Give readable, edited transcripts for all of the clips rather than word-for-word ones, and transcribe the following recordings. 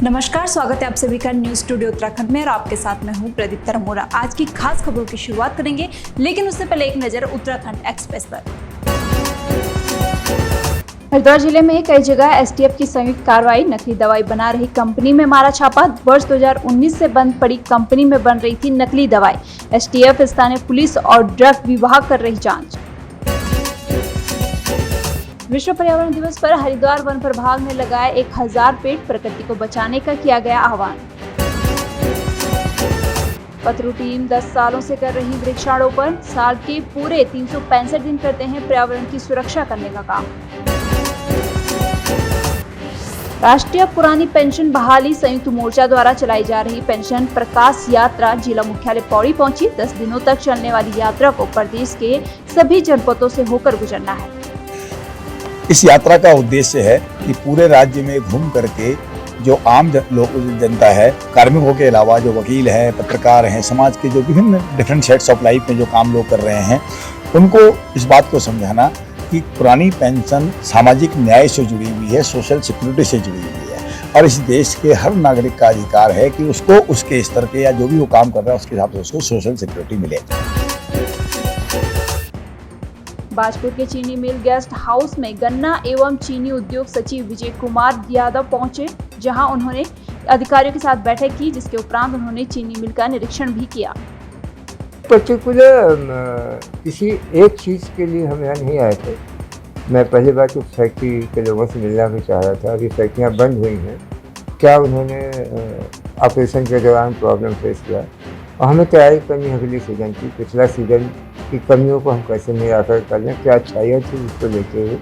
नमस्कार, स्वागत है आप सभी का न्यूज स्टूडियो उत्तराखंड में और आपके साथ मैं हूं प्रदीप तरमोरा। आज की खास खबरों की शुरुआत करेंगे, लेकिन उससे पहले एक नजर उत्तराखंड एक्सप्रेस पर। हरिद्वार जिले में कई जगह एसटीएफ की संयुक्त कार्रवाई। नकली दवाई बना रही कंपनी में मारा छापा। वर्ष 2019 से बंद पड़ी कंपनी में बन रही थी नकली दवाई। एसटीएफ, स्थानीय पुलिस और ड्रग विभाग कर रही जांच। विश्व पर्यावरण दिवस पर हरिद्वार वन प्रभाग ने लगाए 1000 पेड़। प्रकृति को बचाने का किया गया आह्वान। पतरू टीम 10 सालों से कर रही वृक्षारोपण। साल के पूरे 365 दिन करते हैं पर्यावरण की सुरक्षा करने का काम। राष्ट्रीय पुरानी पेंशन बहाली संयुक्त मोर्चा द्वारा चलाई जा रही पेंशन प्रकाश यात्रा जिला मुख्यालय पौड़ी पहुंची। 10 दिनों तक चलने वाली यात्रा को प्रदेश के सभी जनपदों से होकर गुजरना है। इस यात्रा का उद्देश्य है कि पूरे राज्य में घूम करके जो आम जनता है, कार्मिकों के अलावा जो वकील हैं, पत्रकार हैं, समाज के जो विभिन्न डिफरेंट सेट्स ऑफ लाइफ में जो काम लोग कर रहे हैं, उनको इस बात को समझाना कि पुरानी पेंशन सामाजिक न्याय से जुड़ी हुई है, सोशल सिक्योरिटी से जुड़ी हुई है और इस देश के हर नागरिक का अधिकार है कि उसको उसके स्तर के या जो भी वो काम कर रहा है उसके हिसाब से उसको सोशल सिक्योरिटी मिले। बाजपुर के चीनी मिल गेस्ट हाउस में गन्ना एवं चीनी उद्योग सचिव विजय कुमार यादव पहुंचे, जहां उन्होंने अधिकारियों के साथ बैठक की, जिसके उपरांत उन्होंने चीनी मिल का निरीक्षण भी किया। पर्टिकुलर किसी एक चीज़ के लिए हम यहाँ नहीं आए थे। मैं पहली बार तो फैक्ट्री के लोगों से मिलना भी चाह रहा था। अभी फैक्ट्रियाँ बंद हुई हैं, क्या उन्होंने ऑपरेशन के दौरान प्रॉब्लम फेस किया और हमें तैयारी करनी है अगली सीजन की। पिछला सीजन की कमियों को हम कैसे निराकरण कर लें, क्या अच्छाइयाँ थी उसको लेते हुए,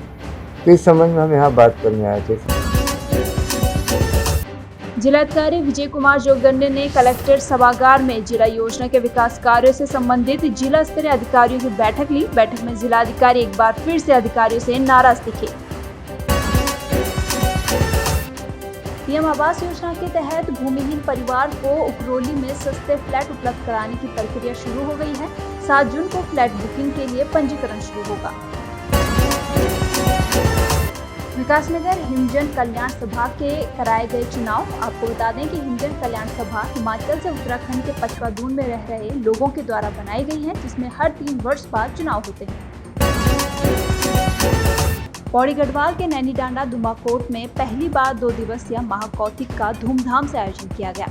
तो इस संबंध में हम यहाँ बात करने आए थे। जिलाधिकारी विजय कुमार जोगदंडे ने कलेक्टर सभागार में जिला योजना के विकास कार्यों से संबंधित जिला स्तरीय अधिकारियों की बैठक ली। बैठक में जिलाधिकारी एक बार फिर से अधिकारियों से नाराज दिखे। पीएम आवास योजना के तहत भूमिहीन परिवार को उकरोली में सस्ते फ्लैट उपलब्ध कराने की प्रक्रिया शुरू हो गई है। 7 जून को फ्लैट बुकिंग के लिए पंजीकरण शुरू होगा। विकासनगर हिमजन कल्याण सभा के कराए गए चुनाव। आपको बता दें कि हिमजन कल्याण सभा हिमाचल से उत्तराखंड के पचवादून में रह रहे लोगों के द्वारा बनाई गई है, जिसमें हर 3 वर्ष बाद चुनाव होते हैं। पौड़ी गढ़वाल के नैनीडांडा दुमाकोट में पहली बार 2 दिवसीय महाकौतिक का धूमधाम से आयोजन किया गया।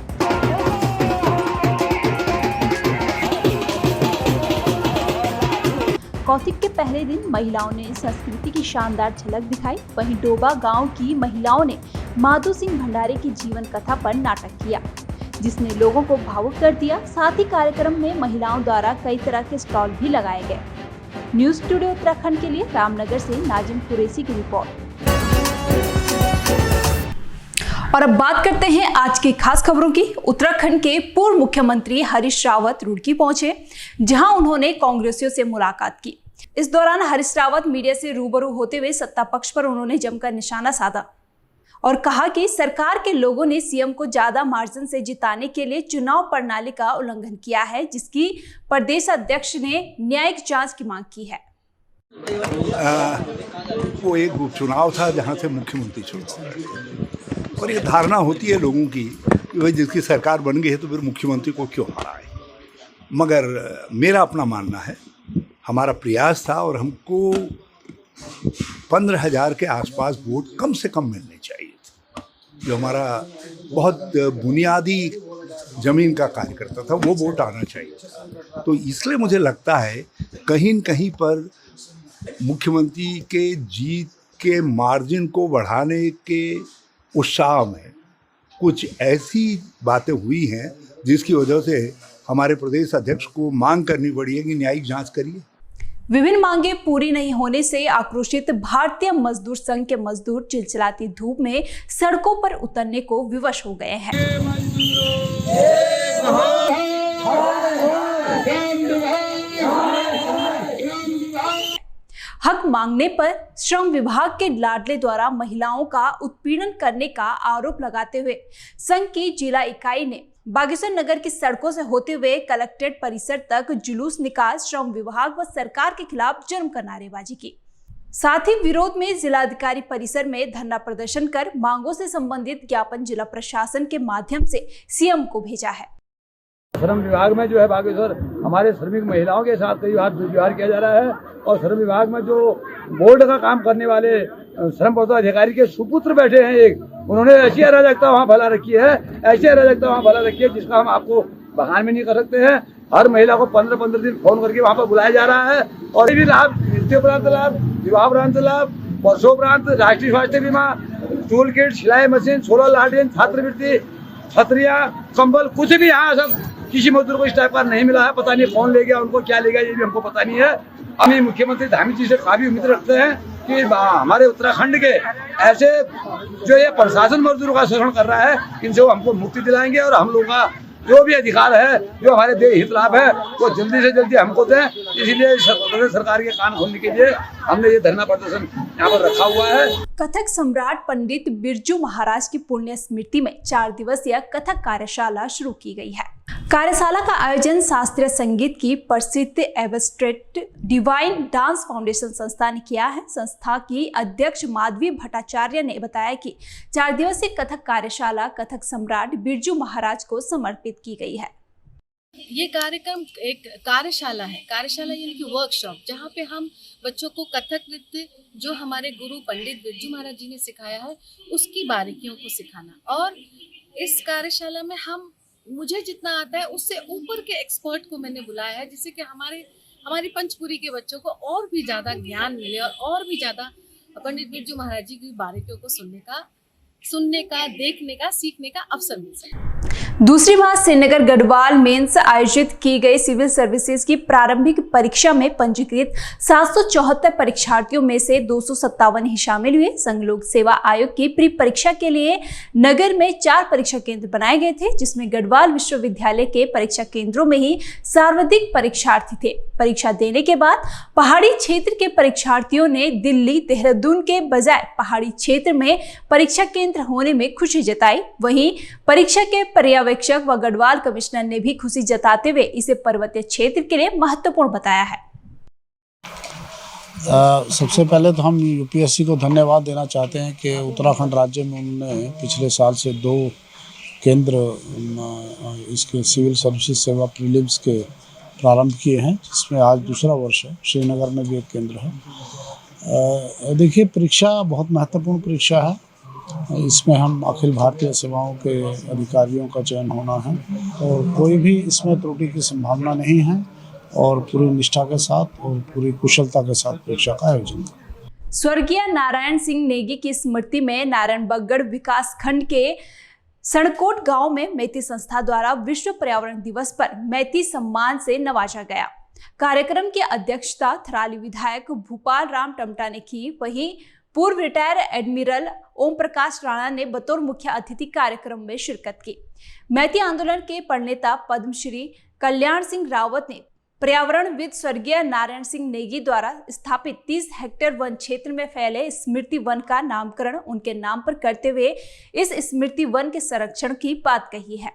कौतिक के पहले दिन महिलाओं ने संस्कृति की शानदार झलक दिखाई। वहीं डोबा गांव की महिलाओं ने माधो सिंह भंडारे की जीवन कथा पर नाटक किया, जिसने लोगों को भावुक कर दिया। साथ ही कार्यक्रम में महिलाओं द्वारा कई तरह के स्टॉल भी लगाए गए। न्यूज स्टूडियो उत्तराखंड के लिए रामनगर से नाजिम कुरैशी की रिपोर्ट। और अब बात करते हैं आज की खास खबरों की। उत्तराखंड के पूर्व मुख्यमंत्री हरीश रावत रुड़की पहुंचे, जहां उन्होंने कांग्रेसियों से मुलाकात की। इस दौरान हरीश रावत मीडिया से रूबरू होते हुए सत्ता पक्ष पर उन्होंने जमकर निशाना साधा और कहा कि सरकार के लोगों ने सीएम को ज्यादा मार्जिन से जिताने के लिए चुनाव प्रणाली का उल्लंघन किया है, जिसकी प्रदेश अध्यक्ष ने न्यायिक जांच की मांग की है। वो एक उपचुनाव था जहां से मुख्यमंत्री चुना और ये धारणा होती है लोगों की कि भाई जिसकी सरकार बन गई है तो फिर मुख्यमंत्री को क्यों हराए। मगर मेरा अपना मानना है, हमारा प्रयास था और हमको 15,000 के आसपास वोट कम से कम मिलने चाहिए थे। जो हमारा बहुत बुनियादी जमीन का कार्यकर्ता था वो वोट आना चाहिए। तो इसलिए मुझे लगता है कहीं न कहीं पर मुख्यमंत्री के जीत के मार्जिन को बढ़ाने के उत्साह में कुछ ऐसी बातें हुई हैं जिसकी वजह से हमारे प्रदेश अध्यक्ष को मांग करनी पड़ी है कि न्यायिक जांच करिए। विभिन्न मांगे पूरी नहीं होने से आक्रोशित भारतीय मजदूर संघ के मजदूर चिलचिलाती धूप में सड़कों पर उतरने को विवश हो गए हैं। हक मांगने पर श्रम विभाग के लाडले द्वारा महिलाओं का उत्पीड़न करने का आरोप लगाते हुए संघ की जिला इकाई ने बागेश्वर नगर की सड़कों से होते हुए कलेक्ट्रेट परिसर तक जुलूस निकाल श्रम विभाग व सरकार के खिलाफ जमकर नारेबाजी की। साथ ही विरोध में जिलाधिकारी परिसर में धरना प्रदर्शन कर मांगों से संबंधित ज्ञापन जिला प्रशासन के माध्यम से सीएम को भेजा है। श्रम विभाग में जो है बागेश्वर हमारे श्रमिक महिलाओं के साथ कई बार दुर्व्यवहार किया जा रहा है और श्रम विभाग में जो बोर्ड का काम करने वाले श्रम पदाधिकारी के सुपुत्र बैठे हैं, एक उन्होंने ऐसी अराजकता वहाँ फैला रखी है, ऐसी अराजकता वहाँ फैला रखी है जिसका हम आपको बयान में नहीं कर सकते हैं। हर महिला को 15-15 दिन फोन करके वहाँ पर बुलाया जा रहा है और ये भी लाभ, नृत्य उपरांत लाभ, विवाह उपरांत लाभ, वर्षोपरांत राष्ट्रीय स्वास्थ्य बीमा, टूल किट, सिलाई मशीन, सोलर लालटेन, छात्रवृत्ति, छतरिया, कंबल, कुछ भी यहाँ सब किसी मजदूर को इस टाइप का नहीं मिला है। पता नहीं कौन ले गया, उनको क्या ले गया, ये भी हमको पता नहीं है। हम ये मुख्यमंत्री धामी जी से काफी उम्मीद रखते हैं कि हमारे उत्तराखंड के ऐसे जो ये प्रशासन मजदूरों का शोषण कर रहा है, इनसे वो हमको मुक्ति दिलाएंगे और हम लोगों का जो भी अधिकार है, जो हमारे देश हित लाभ है, वो जल्दी से जल्दी हमको दें। इसीलिए सरकार के कान खोलने के लिए हमने ये धरना प्रदर्शन यहाँ पर रखा हुआ है। कथक सम्राट पंडित बिरजू महाराज की पुण्य स्मृति में 4 दिवसीय कथक कार्यशाला शुरू की गई है। कार्यशाला का आयोजन शास्त्रीय संगीत की प्रसिद्ध एवस्ट्रेट डिवाइन डांस फाउंडेशन संस्था ने किया है। संस्था की अध्यक्ष माधवी भट्टाचार्य ने बताया कि 4 दिवसीय कथक कार्यशाला कथक सम्राट बिरजू महाराज को समर्पित की गई है। ये कार्यक्रम एक कार्यशाला है, कार्यशाला यानी कि वर्कशॉप, जहाँ पे हम बच्चों को कथक नृत्य जो हमारे गुरु पंडित बिरजू महाराज जी ने सिखाया है उसकी बारीकियों को सिखाना। और इस कार्यशाला में मुझे जितना आता है उससे ऊपर के एक्सपर्ट को मैंने बुलाया है, जिससे कि हमारी पंचपुरी के बच्चों को और भी ज़्यादा ज्ञान मिले और भी ज़्यादा पंडित बिरजू महाराज जी की बारीकियों को सुनने का, देखने का, सीखने का अवसर मिल सके। दूसरी बात, श्रीनगर गढ़वाल मेंस आयोजित की गई सिविल सर्विसेज की प्रारंभिक परीक्षा में पंजीकृत 774 परीक्षार्थियों में से 257 ही शामिल हुए। संघ लोक सेवा आयोग की प्री परीक्षा के लिए नगर में 4 परीक्षा केंद्र बनाए गए थे, जिसमें गढ़वाल विश्वविद्यालय के परीक्षा केंद्रों में ही सर्वाधिक परीक्षार्थी थे। परीक्षा देने के बाद पहाड़ी क्षेत्र के परीक्षार्थियों ने दिल्ली, देहरादून के बजाय पहाड़ी क्षेत्र में परीक्षा केंद्र होने में खुशी जताई। वहीं परीक्षा के पर्यवेक्षक व गढ़वाल कमिश्नर ने भी खुशी जताते हुए इसे पर्वतीय क्षेत्र के लिए महत्वपूर्ण बताया है। सबसे पहले तो हम यूपीएससी को धन्यवाद देना चाहते हैं कि उत्तराखंड राज्य में उन्होंने पिछले साल से 2 केंद्र इसके सिविल सर्विसेज सेवा प्रीलिम्स के प्रारंभ किए हैं, जिसमें आज दूसरा वर्ष है। श्रीनगर में भी एक केंद्र है। देखिए, परीक्षा बहुत महत्वपूर्ण परीक्षा है। इसमें हम अखिल भारतीय सेवाओं के अधिकारियों का चयन होना है और कोई भी इसमें त्रुटि की संभावना नहीं है और पूरी निष्ठा के साथ और पूरी कुशलता के साथ परीक्षा का आयोजन। स्वर्गीय नारायण सिंह नेगी की स्मृति में नारायण बगड़ विकास खंड के सड़कोट गांव में मैती संस्था द्वारा विश्व पर्यावरण दिवस पर मैती सम्मान से नवाजा गया। कार्यक्रम की अध्यक्षता थराली विधायक भूपाल राम टमटा ने की। वहीं पूर्व रिटायर एडमिरल ओम प्रकाश राणा ने बतौर मुख्य अतिथि कार्यक्रम में शिरकत की। मैती आंदोलन के प्रणेता पद्मश्री कल्याण सिंह रावत ने पर्यावरणविद स्वर्गीय नारायण सिंह नेगी द्वारा स्थापित 30 हेक्टेयर वन क्षेत्र में फैले स्मृति वन का नामकरण उनके नाम पर करते हुए इस स्मृति वन के संरक्षण की बात कही है।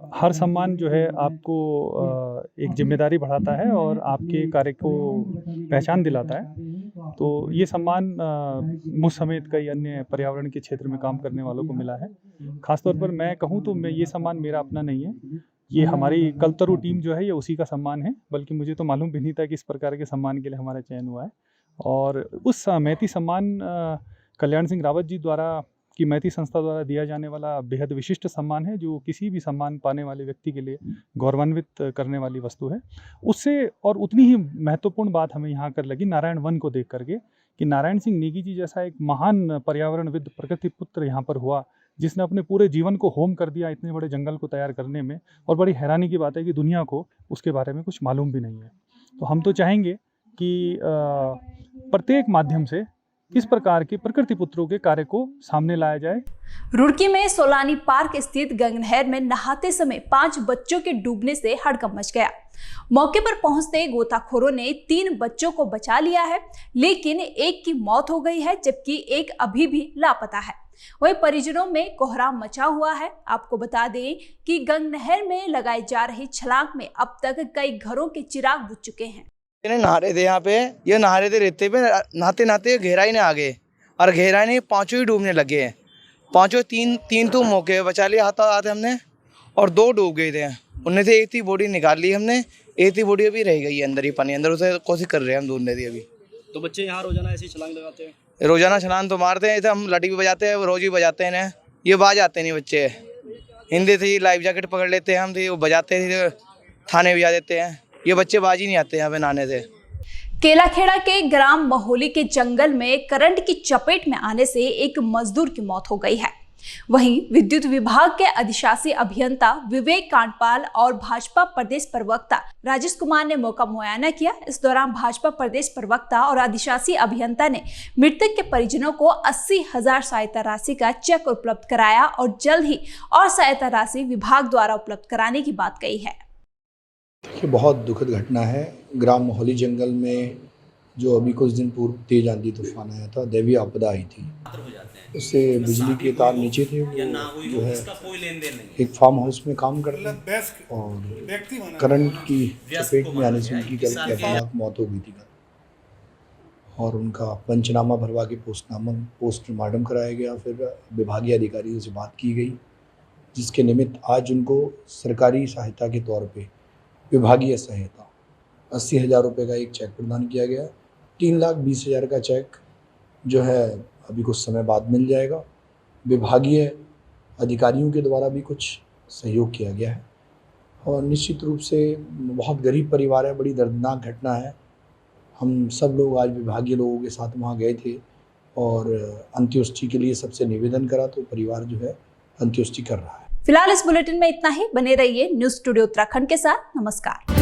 हर सम्मान जो है आपको एक जिम्मेदारी बढ़ाता है और आपके कार्य को पहचान दिलाता है। तो ये सम्मान मुझ समेत कई अन्य पर्यावरण के क्षेत्र में काम करने वालों को मिला है। खासतौर पर मैं कहूँ तो ये सम्मान मेरा अपना नहीं है, ये हमारी कल्पतरू टीम जो है ये उसी का सम्मान है। बल्कि मुझे तो मालूम भी नहीं था कि इस प्रकार के सम्मान के लिए हमारा चयन हुआ है। और उस मैती सम्मान कल्याण सिंह रावत जी द्वारा कि मैती संस्था द्वारा दिया जाने वाला बेहद विशिष्ट सम्मान है, जो किसी भी सम्मान पाने वाले व्यक्ति के लिए गौरवान्वित करने वाली वस्तु है। उससे और उतनी ही महत्वपूर्ण बात हमें यहाँ कर लगी नारायण वन को देख करके कि नारायण सिंह नेगी जी जैसा एक महान पर्यावरणविद प्रकृति पुत्र यहाँ पर हुआ, जिसने अपने पूरे जीवन को होम कर दिया इतने बड़े जंगल को तैयार करने में। और बड़ी हैरानी की बात है कि दुनिया को उसके बारे में कुछ मालूम भी नहीं है। तो हम तो चाहेंगे कि प्रत्येक माध्यम से किस प्रकार के प्रकृति पुत्रों के कार्य को सामने लाया जाए। रुड़की में सोलानी पार्क स्थित गंगनहर में नहाते समय 5 बच्चों के डूबने से हड़कंप मच गया। मौके पर पहुंचते गोताखोरों ने 3 बच्चों को बचा लिया है, लेकिन एक की मौत हो गई है जबकि एक अभी भी लापता है। वहीं परिजनों में कोहराम मचा हुआ है। आपको बता दें कि गंग नहर में लगाई जा रही छलांग में अब तक कई घरों के चिराग बुझ चुके हैं। नहा रहे थे यहाँ पे, ये नहा रहे थे रेते पे, नहाते नहाते गहराई में आ गए और गहराई में पांचों ही डूबने लगे हैं। पांचों तीन तो मौके बचा लिया हाथ हमने और 2 डूब गए थे। उनमें से एक ही बॉडी निकाल ली हमने, एक ही बॉडी अभी रह गई है अंदर ही पानी अंदर, उसे कोशिश कर रहे हैं हम ढूंढने की अभी। तो बच्चे यहाँ रोजाना ऐसी छलांग लगाते हैं? रोजाना छलांग तो मारते हैं, हम लड़ी भी बजाते हैं, रोज भी बजाते हैं ना, ये बाज आते नहीं बच्चे। हिंदी थी लाइफ जैकेट पकड़ लेते हैं हम, थे वो बजाते थे, थाने भी जा देते हैं। ये बच्चे बाज ही नहीं आते यहाँ पे नहाने से। केलाखेड़ा के ग्राम महोली के जंगल में करंट की चपेट में आने से एक मजदूर की मौत हो गई है। वहीं विद्युत विभाग के अधिशासी अभियंता विवेक कांडपाल और भाजपा प्रदेश प्रवक्ता राजेश कुमार ने मौका मुआयना किया। इस दौरान भाजपा प्रदेश प्रवक्ता और अधिशासी अभियंता ने मृतक के परिजनों को 80,000 सहायता राशि का चेक उपलब्ध कराया और जल्द ही और सहायता राशि विभाग द्वारा उपलब्ध कराने की बात कही है। देखिए, बहुत दुखद घटना है। ग्राम मोहली जंगल में जो अभी कुछ दिन पूर्व तेज आंधी तूफान आया था, दैवीय आपदा आई थी, उससे बिजली के तार नीचे थे। वो जो है एक फार्म हाउस में काम करते हैं और करंट की चपेट में आने से उनकी कल मौत हो गई थी और उनका पंचनामा भरवा के पोस्टमार्टम कराया गया। फिर विभागीय अधिकारियों से बात की गई, जिसके निमित्त आज उनको सरकारी सहायता के तौर पे विभागीय सहायता 80,000 रुपये का एक चेक प्रदान किया गया। 3,20,000 का चेक जो है अभी कुछ समय बाद मिल जाएगा। विभागीय अधिकारियों के द्वारा भी कुछ सहयोग किया गया है और निश्चित रूप से बहुत गरीब परिवार है, बड़ी दर्दनाक घटना है। हम सब लोग आज विभागीय लोगों के साथ वहाँ गए थे और अंत्येष्टि के लिए सबसे निवेदन करा, तो परिवार जो है अंत्येष्टि कर रहा है। फिलहाल इस बुलेटिन में इतना ही। बने रहिए न्यूज़ स्टूडियो उत्तराखंड के साथ। नमस्कार।